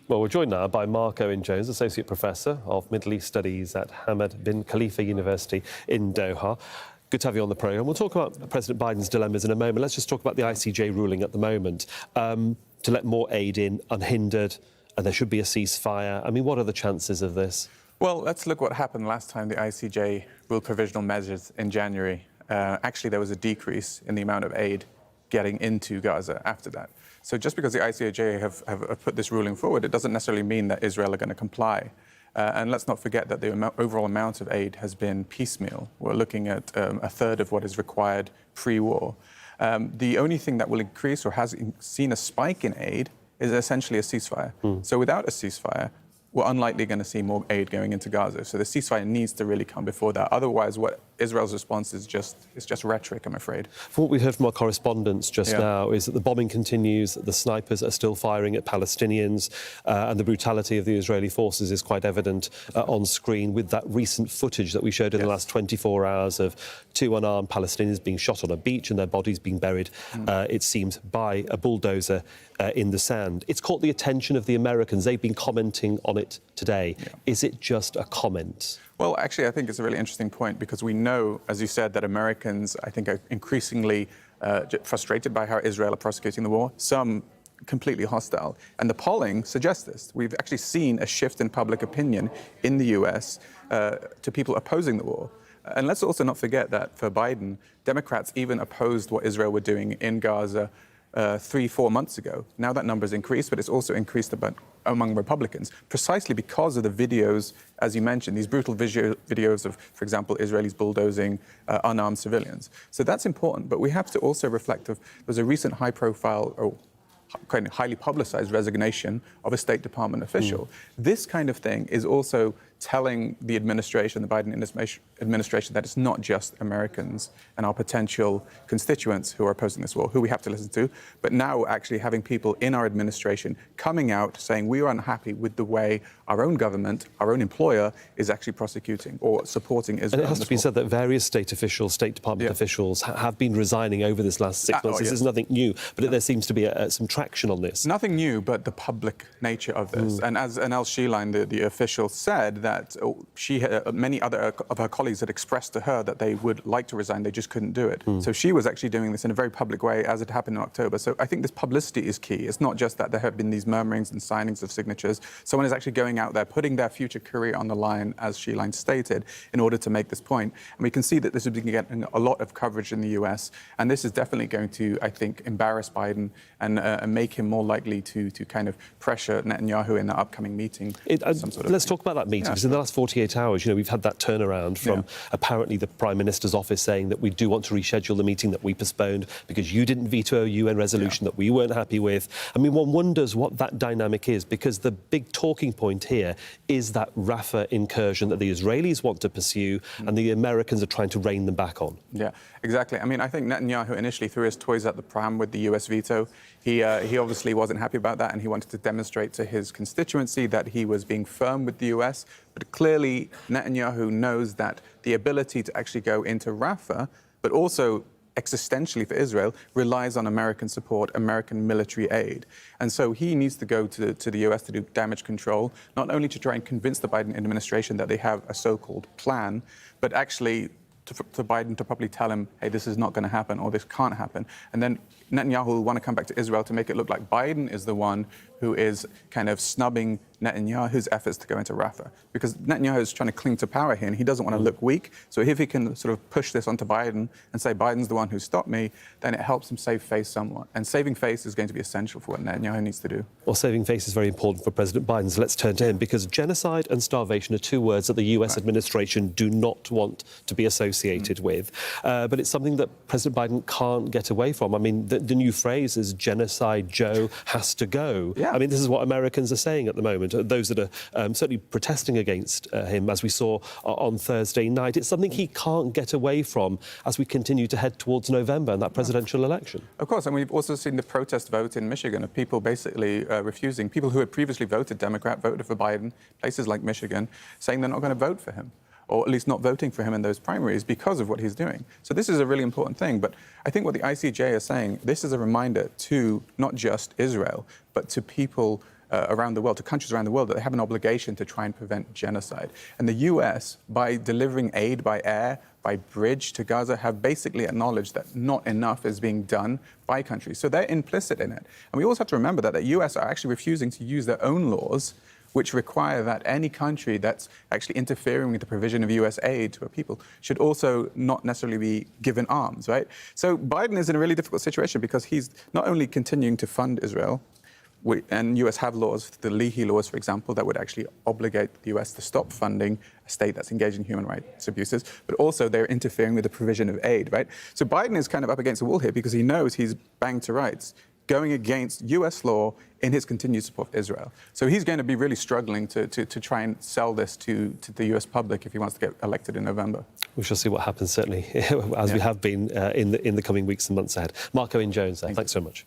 Well, we're joined now by Marc Owen Jones, Associate Professor of Middle East Studies at Hamad Bin Khalifa University in Doha. Good to have you on the programme. We'll talk about President Biden's dilemmas in a moment. Let's just talk about the ICJ ruling at the moment to let more aid in, unhindered, and there should be a ceasefire. I mean, what are the chances of this? Well, let's look what happened last time the ICJ ruled provisional measures in January. Actually, there was a decrease in the amount of aid getting into Gaza after that. So just because the ICJ have put this ruling forward, it doesn't necessarily mean that Israel are going to comply. And let's not forget that the overall amount of aid has been piecemeal. We're looking at a third of what is required pre-war. The only thing that will increase or has seen a spike in aid is essentially a ceasefire. So without a ceasefire, we're unlikely going to see more aid going into Gaza. So the ceasefire needs to really come before that. Otherwise, what Israel's response is just rhetoric, I'm afraid. From what we heard from our correspondents just now is that the bombing continues, that the snipers are still firing at Palestinians, and the brutality of the Israeli forces is quite evident on screen with that recent footage that we showed in the last 24 hours of two unarmed Palestinians being shot on a beach and their bodies being buried, it seems, by a bulldozer in the sand. It's caught the attention of the Americans. They've been commenting on it today. Is it just a comment? Well, actually, I think it's a really interesting point because we know, as you said, that Americans, I think, are increasingly frustrated by how Israel are prosecuting the war, some completely hostile. And the polling suggests this. We've actually seen a shift in public opinion in the US to people opposing the war. And let's also not forget that for Biden, Democrats even opposed what Israel were doing in Gaza 3-4 months ago. Now that number has increased, but it's also increased among Republicans, precisely because of the videos, as you mentioned, these brutal videos of, for example, Israelis bulldozing unarmed civilians. So that's important, but we have to also reflect there's a recent high-profile or kind of highly publicized resignation of a State Department official. This kind of thing is also telling the administration, the Biden administration, that it's not just Americans and our potential constituents who are opposing this war, who we have to listen to, but now we're actually having people in our administration coming out saying we are unhappy with the way our own government, our own employer, is actually prosecuting or supporting Israel. And it has to be said that various state officials, State Department officials, have been resigning over this last 6 months. This is nothing new, but there seems to be some traction on this. Nothing new, but the public nature of this. And as Anel Sheline, the official, said that many other of her colleagues had expressed to her that they would like to resign, they just couldn't do it. So she was actually doing this in a very public way, as it happened in October. So I think this publicity is key. It's not just that there have been these murmurings and signings of signatures. Someone is actually going out there, putting their future career on the line, as Sheline stated, in order to make this point. And we can see that this has been getting a lot of coverage in the US, and this is definitely going to, I think, embarrass Biden and make him more likely to kind of pressure Netanyahu in the upcoming meeting. Let's talk about that meeting, because in the last 48 hours, we've had that turnaround from apparently the Prime Minister's office saying that we do want to reschedule the meeting that we postponed because you didn't veto a UN resolution that we weren't happy with. I mean, one wonders what that dynamic is, because the big talking point here is that Rafah incursion that the Israelis want to pursue and the Americans are trying to rein them back on. Yeah, exactly. I mean, I think Netanyahu initially threw his toys at the pram with the US veto. He obviously wasn't happy about that, and he wanted to demonstrate to his constituency that he was being firm with the US. But clearly, Netanyahu knows that the ability to actually go into Rafah, but also existentially for Israel, relies on American support, American military aid. And so he needs to go to the US to do damage control, not only to try and convince the Biden administration that they have a so-called plan, but actually to Biden to probably tell him, hey, this is not going to happen or this can't happen. And then Netanyahu will want to come back to Israel to make it look like Biden is the one who is kind of snubbing Netanyahu's efforts to go into Rafah. Because Netanyahu is trying to cling to power here and he doesn't want to look weak. So if he can sort of push this onto Biden and say Biden's the one who stopped me, then it helps him save face somewhat. And saving face is going to be essential for what Netanyahu needs to do. Well, saving face is very important for President Biden, so let's turn to him, because genocide and starvation are two words that the US administration do not want to be associated with. But it's something that President Biden can't get away from. I mean, the new phrase is genocide Joe has to go. I mean, this is what Americans are saying at the moment, those that are certainly protesting against him, as we saw on Thursday night. It's something he can't get away from as we continue to head towards November and that presidential election. Of course, and we've also seen the protest vote in Michigan of people basically refusing. People who had previously voted Democrat voted for Biden, places like Michigan, saying they're not going to vote for him, or at least not voting for him in those primaries because of what he's doing. So this is a really important thing. But I think what the ICJ is saying, this is a reminder to not just Israel, but to people around the world, to countries around the world, that they have an obligation to try and prevent genocide. And the US, by delivering aid by air, by bridge to Gaza, have basically acknowledged that not enough is being done by countries. So they're implicit in it. And we also have to remember that the US are actually refusing to use their own laws, which require that any country that's actually interfering with the provision of US aid to a people should also not necessarily be given arms, right? So Biden is in a really difficult situation because he's not only continuing to fund Israel, and US have laws, the Leahy laws, for example, that would actually obligate the US to stop funding a state that's engaged in human rights abuses, but also they're interfering with the provision of aid, right? So Biden is kind of up against the wall here because he knows he's banged to rights, going against US law in his continued support of Israel. So he's going to be really struggling to try and sell this to the US public if he wants to get elected in November. We shall see what happens, certainly, as we have been in the coming weeks and months ahead. Marc Owen Jones there. Thanks so much.